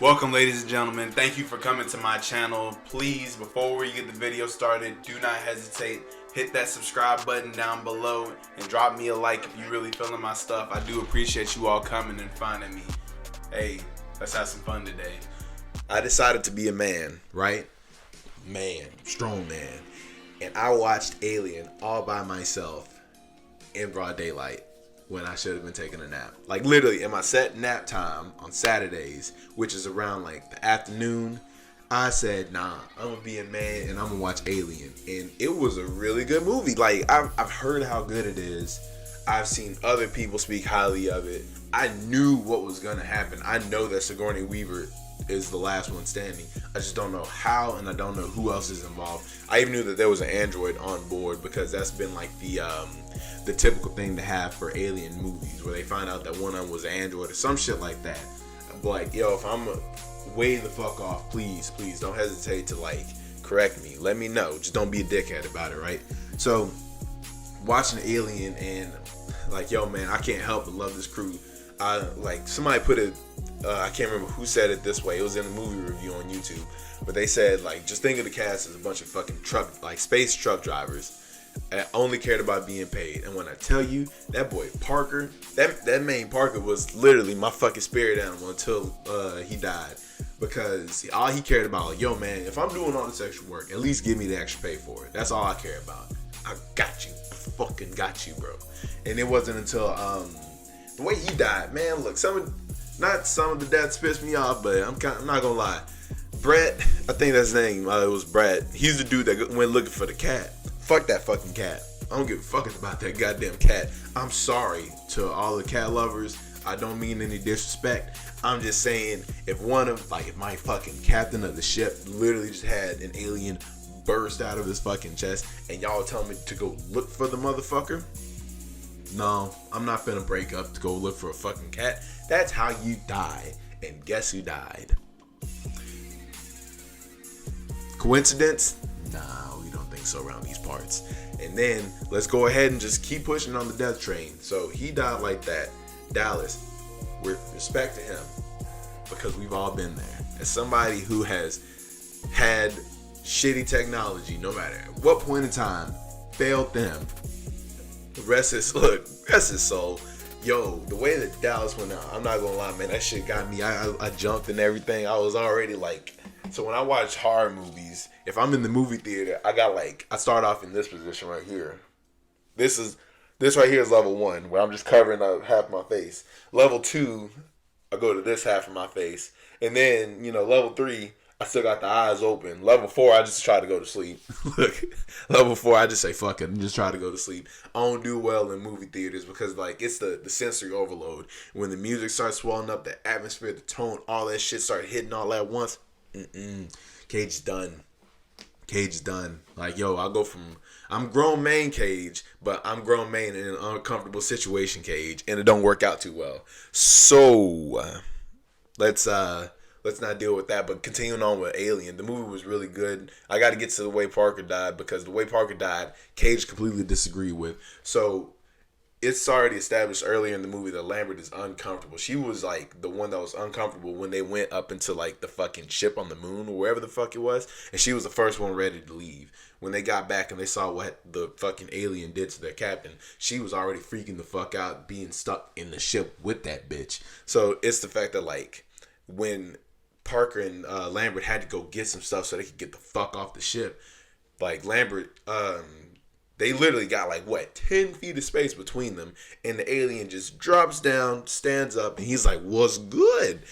Welcome, ladies and gentlemen. Thank you for coming to my channel. Please, before we get the video started, do not hesitate. Hit that subscribe button down below and drop me a like if you really feeling my stuff. I do appreciate you all coming and finding me. Hey, let's have some fun today. I decided to be a man, right? Man, strong man. And I watched Alien all by myself in broad daylight when I should have been taking a nap. Like literally in my set nap time on Saturdays, which is around like the afternoon, I said, nah, I'm gonna be a man and I'm gonna watch Alien. And it was a really good movie. Like I've heard how good it is. I've seen other people speak highly of it. I knew what was gonna happen. I know that Sigourney Weaver is the last one standing. I just don't know how, and I don't know who else is involved. I even knew that there was an android on board because that's been like the typical thing to have for alien movies, where they find out that one of them was an android or some shit like that. I'm like, yo, if I'm way the fuck off, please don't hesitate to like correct me. Let me know. Just don't be a dickhead about it, right? So watching Alien and like, yo, man, I can't help but love this crew. Like somebody put it, I can't remember who said it this way. It was in a movie review on YouTube, but they said like, just think of the cast as a bunch of fucking space truck drivers. I only cared about being paid. And when I tell you, that boy Parker, that main Parker was literally my fucking spirit animal until he died. Because all he cared about, like, yo man, if I'm doing all this extra work, at least give me the extra pay for it. That's all I care about. I got you. I fucking got you, bro. And it wasn't until the way he died, man, look, not some of the deaths pissed me off, but I'm not gonna lie. Brett, I think that's his name, it was Brett. He's the dude that went looking for the cat. Fuck that fucking cat. I don't give a fuck about that goddamn cat. I'm sorry to all the cat lovers. I don't mean any disrespect. I'm just saying, if my fucking captain of the ship literally just had an alien burst out of his fucking chest and y'all tell me to go look for the motherfucker, no, I'm not finna break up to go look for a fucking cat. That's how you die. And guess who died? Coincidence? Nah, we don't think so around these parts. And then let's go ahead and just keep pushing on the death train. So he died like that. Dallas, with respect to him, because we've all been there. As somebody who has had shitty technology, no matter at what point in time, failed them. Rest his soul. Yo, the way that Dallas went out, I'm not gonna lie, man, that shit got me. I jumped and everything. I was already like, so when I watch horror movies, if I'm in the movie theater, I start off in this position right here. This right here is level 1, where I'm just covering up half my face. Level 2, I go to this half of my face. And then, level 3, I still got the eyes open. Level 4, I just try to go to sleep. Look, level 4, I just say fuck it and just try to go to sleep. I don't do well in movie theaters because like it's the sensory overload. When the music starts swelling up, the atmosphere, the tone, all that shit start hitting all at once. Cage done. Like, yo, I'm grown man Cage, but I'm grown man in an uncomfortable situation Cage, and it don't work out too well. So let's not deal with that, but continuing on with Alien, the movie was really good. I got to get to the way Parker died, because the way Parker died, Cage completely disagreed with. So it's already established earlier in the movie that Lambert is uncomfortable. She was like the one that was uncomfortable when they went up into like the fucking ship on the moon or wherever the fuck it was, and she was the first one ready to leave. When they got back and they saw what the fucking alien did to their captain, she was already freaking the fuck out being stuck in the ship with that bitch. So it's the fact that like when Parker and Lambert had to go get some stuff so they could get the fuck off the ship, like Lambert, they literally got like 10 feet of space between them, and the alien just drops down, stands up, and he's like, "What's good?"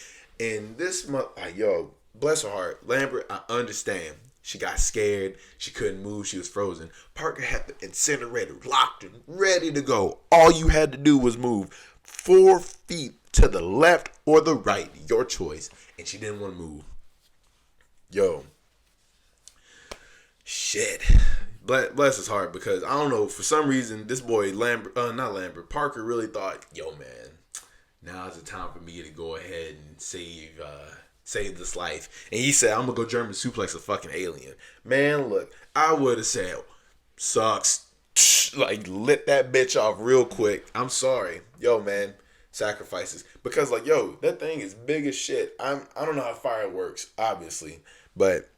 And this yo, bless her heart, Lambert, I understand. She got scared. She couldn't move. She was frozen. Parker had the incinerator locked and ready to go. All you had to do was move 4 feet to the left or the right, your choice, and she didn't want to move. Yo, shit. Bless his heart, because I don't know, for some reason this boy Parker really thought, yo man, now's the time for me to go ahead and save this life. And he said, I'm gonna go German suplex a fucking alien. Man, look, I would have said, sucks, like lit that bitch off real quick. I'm sorry, yo man, sacrifices. Because like, yo, that thing is big as shit. I don't know how fire works, obviously, but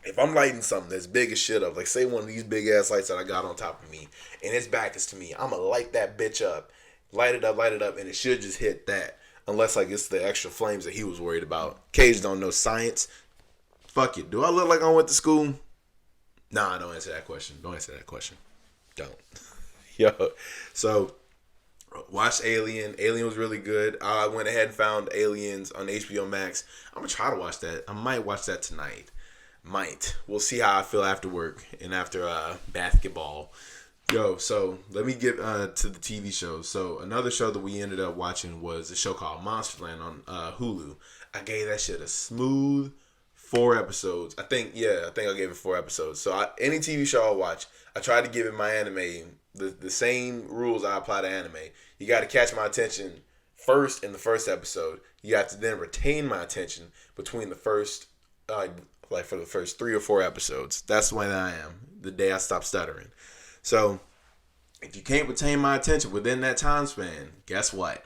if I'm lighting something that's big as shit up, like say one of these big ass lights that I got on top of me, and its back is to me, I'm gonna light that bitch up, light it up, and it should just hit that. Unless like it's the extra flames that he was worried about. Cage don't know science. Fuck it. Do I look like I went to school? Nah, don't answer that question. Don't. Yo. So, watch Alien. Alien was really good. I went ahead and found Aliens on HBO Max. I'm going to try to watch that. I might watch that tonight. We'll see how I feel after work and after basketball. Yo, so let me get to the TV shows. So, another show that we ended up watching was a show called Monsterland on Hulu. I gave that shit a smooth 4 episodes. I think I gave it 4 episodes. So any TV show I watch, I try to give it my anime the same rules I apply to anime. You got to catch my attention first in the first episode. You have to then retain my attention between the first, for the first 3 or 4 episodes. That's the way that I am. The day I stop stuttering. So if you can't retain my attention within that time span, guess what?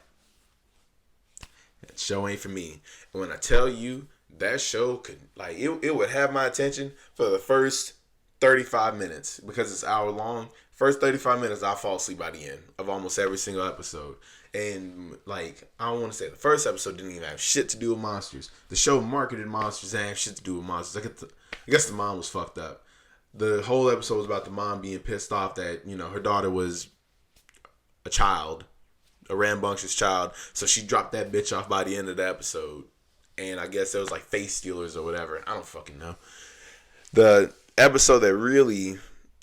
That show ain't for me. And when I tell you, that show could, like, it would have my attention for the first 35 minutes because it's hour long. First 35 minutes, I'll fall asleep by the end of almost every single episode. And, like, I don't want to say the first episode didn't even have shit to do with monsters. The show marketed monsters and have shit to do with monsters. I guess the mom was fucked up. The whole episode was about the mom being pissed off that, her daughter was a rambunctious child. So she dropped that bitch off by the end of the episode. And I guess there was like face stealers or whatever. I don't fucking know. The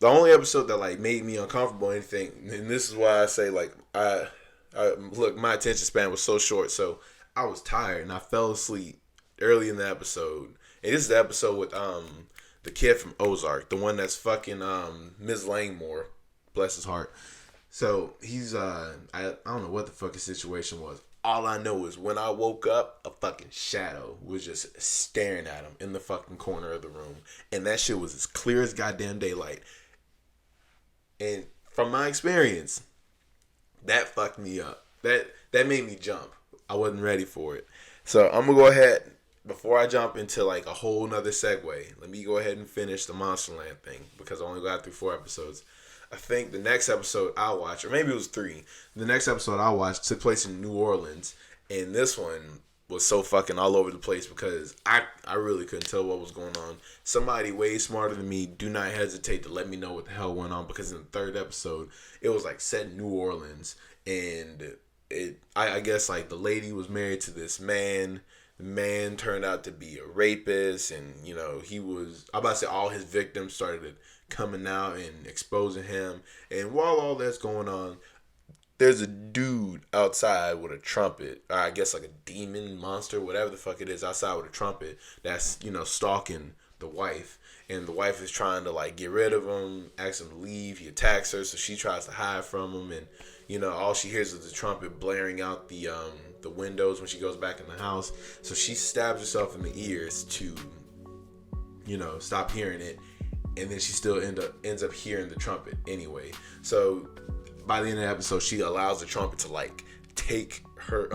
only episode that like made me uncomfortable or anything, and this is why I say like look, my attention span was so short, so I was tired and I fell asleep early in the episode. And this is the episode with the kid from Ozark, the one that's fucking Ms. Langmore, bless his heart. So he's I don't know what the fucking situation was. All I know is when I woke up, a fucking shadow was just staring at him in the fucking corner of the room. And that shit was as clear as goddamn daylight. And from my experience, that fucked me up. That made me jump. I wasn't ready for it. So I'm going to go ahead, before I jump into like a whole nother segue, let me go ahead and finish the Monsterland thing because I only got through 4 episodes. I think the next episode I watched, or maybe it was 3, the next episode I watched took place in New Orleans. And this one was so fucking all over the place because I really couldn't tell what was going on. Somebody way smarter than me, do not hesitate to let me know what the hell went on, because in the 3rd episode, it was like set in New Orleans. And I guess like the lady was married to this man. The man turned out to be a rapist, and I'm about to say all his victims started coming out and exposing him. And while all that's going on, there's a dude outside with a trumpet, or I guess like a demon monster, whatever the fuck it is, outside with a trumpet that's stalking the wife. And the wife is trying to like get rid of him, ask him to leave. He attacks her, so she tries to hide from him, and all she hears is the trumpet blaring out the windows when she goes back in the house. So she stabs herself in the ears to stop hearing it, and then she still ends up hearing the trumpet anyway. So by the end of the episode, she allows the trumpet to like take her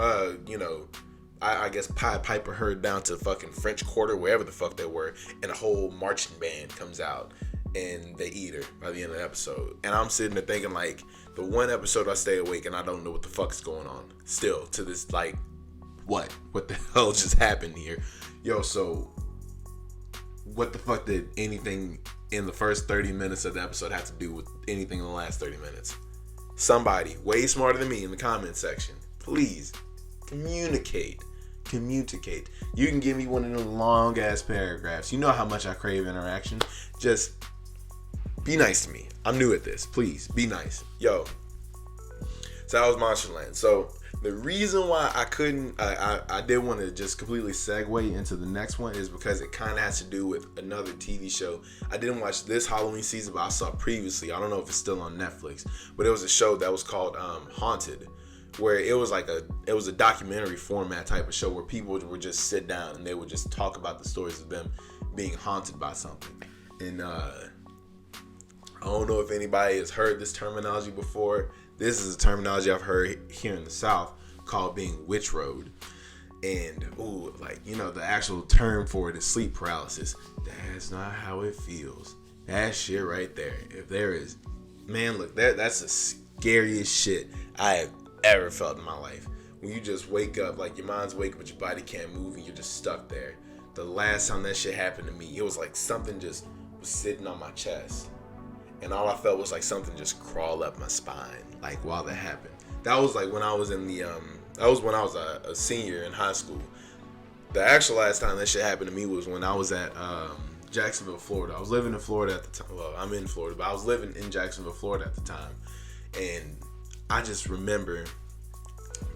I guess Piper her down to fucking French Quarter, wherever the fuck they were, and a whole marching band comes out and they eat her by the end of the episode. And I'm sitting there thinking like, the one episode I stay awake and I don't know what the fuck is going on still to this, like, what the hell just happened here? Yo, so what the fuck did anything in the first 30 minutes of the episode have to do with anything in the last 30 minutes? Somebody way smarter than me in the comment section, please communicate. You can give me one of them long ass paragraphs. You know how much I crave interaction. Just be nice to me. I'm new at this. Please be nice. Yo, so that was Monsterland. So the reason why I did want to just completely segue into the next one is because it kind of has to do with another TV show. I didn't watch this Halloween season, but I saw previously. I don't know if it's still on Netflix, but it was a show that was called Haunted, where it was a documentary format type of show where people would just sit down and they would just talk about the stories of them being haunted by something. And I don't know if anybody has heard this terminology before. This is a terminology I've heard here in the South, called being witch road. And the actual term for it is sleep paralysis. That's not how it feels. That shit right there. If there is, man, look, that's the scariest shit I have ever felt in my life. When you just wake up, like your mind's awake but your body can't move and you're just stuck there. The last time that shit happened to me, it was like something just was sitting on my chest, and all I felt was like something just crawl up my spine. Like while that happened, that was like when I was in the that was when I was a senior in high school. The actual last time that shit happened to me was when I was at Jacksonville, Florida. I was living in Florida at the time. Well, I'm in Florida, but I was living in Jacksonville, Florida at the time, and I just remember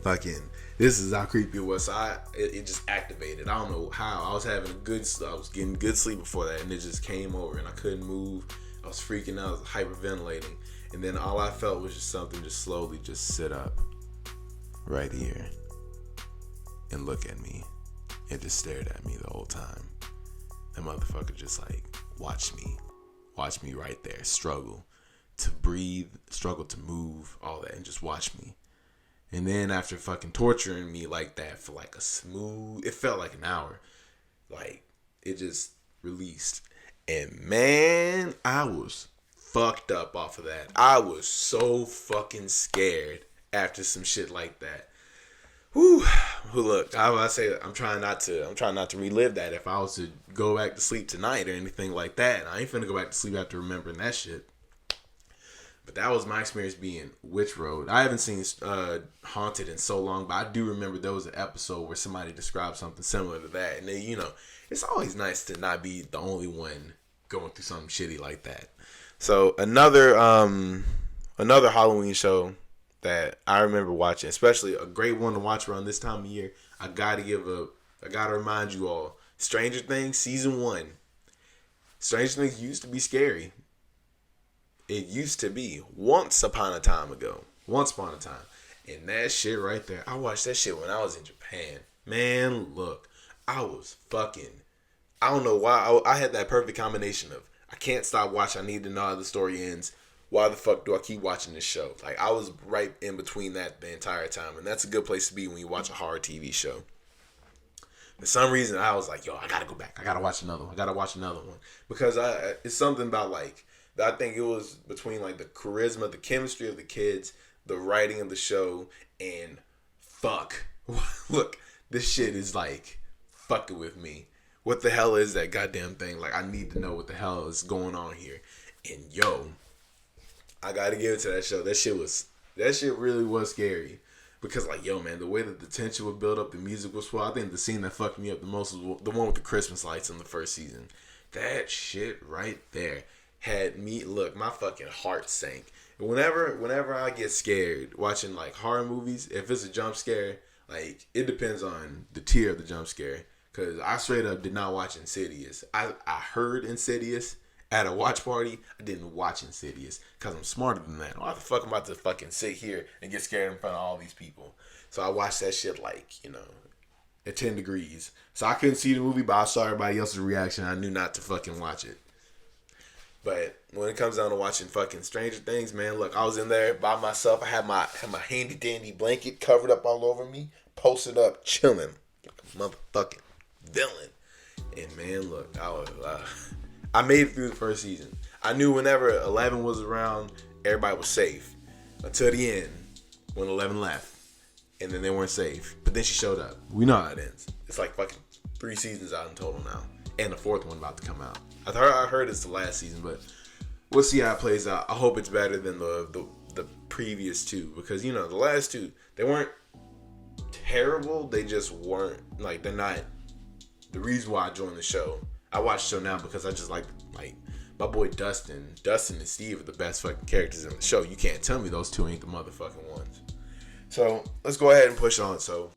fucking. This is how creepy it was. So it just activated. I don't know how. I was getting good sleep before that, and it just came over, and I couldn't move. I was freaking out. I was hyperventilating, and then all I felt was just something just slowly just sit up right here and look at me, and just stared at me the whole time. That motherfucker just like watch me right there, struggle to breathe, struggle to move, all that, and just watch me. And then after fucking torturing me like that for like it felt like an hour, like it just released. And man, I was fucked up off of that. I was so fucking scared after some shit like that. Whew. Look, I say I'm trying not to relive that. If I was to go back to sleep tonight or anything like that, I ain't finna go back to sleep after remembering that shit. But that was my experience being Witch Road. I haven't seen Haunted in so long, but I do remember there was an episode where somebody described something similar to that. And then, it's always nice to not be the only one going through something shitty like that. So another Halloween show that I remember watching, especially a great one to watch around this time of year, I gotta remind you all, Stranger Things Season 1. Stranger Things used to be scary. It used to be once upon a time. And that shit right there, I watched that shit when I was in Japan. Man, look, I don't know why. I had that perfect combination of, I can't stop watching, I need to know how the story ends. Why the fuck do I keep watching this show? Like, I was right in between that the entire time. And that's a good place to be when you watch a horror TV show. For some reason, I was like, yo, I gotta go back. I gotta watch another one. Because it's something about, like, I think it was between like the charisma, the chemistry of the kids, the writing of the show, and fuck. Look, this shit is like fucking with me. What the hell is that goddamn thing? Like, I need to know what the hell is going on here. And yo, I gotta give it to that show. That shit really was scary. Because like, yo man, the way that the tension would build up, the music was swell. I think the scene that fucked me up the most was the one with the Christmas lights in the first season. That shit right there had me, look, my fucking heart sank. Whenever I get scared watching like horror movies, if it's a jump scare, like it depends on the tier of the jump scare. Cause I straight up did not watch Insidious. I heard Insidious at a watch party. I didn't watch Insidious cause I'm smarter than that. Why the fuck am I about to fucking sit here and get scared in front of all these people? So I watched that shit like, at 10 degrees. So I couldn't see the movie, but I saw everybody else's reaction. I knew not to fucking watch it. But when it comes down to watching fucking Stranger Things, man, look, I was in there by myself. I had my handy dandy blanket covered up all over me, posted up, chilling, like a motherfucking villain. And man, look, I made it through the first season. I knew whenever 11 was around, everybody was safe until the end when 11 left, and then they weren't safe. But then she showed up. We know how it ends. It's like fucking 3 seasons out in total now, and the 4th one about to come out. I heard it's the last season, but we'll see how it plays out. I hope it's better than the previous 2, because the last 2, they weren't terrible. They just weren't like, they're not the reason why I joined the show. I watch the show now because I just like my boy Dustin and Steve are the best fucking characters in the show. You can't tell me those 2 ain't the motherfucking ones. So let's go ahead and push on. So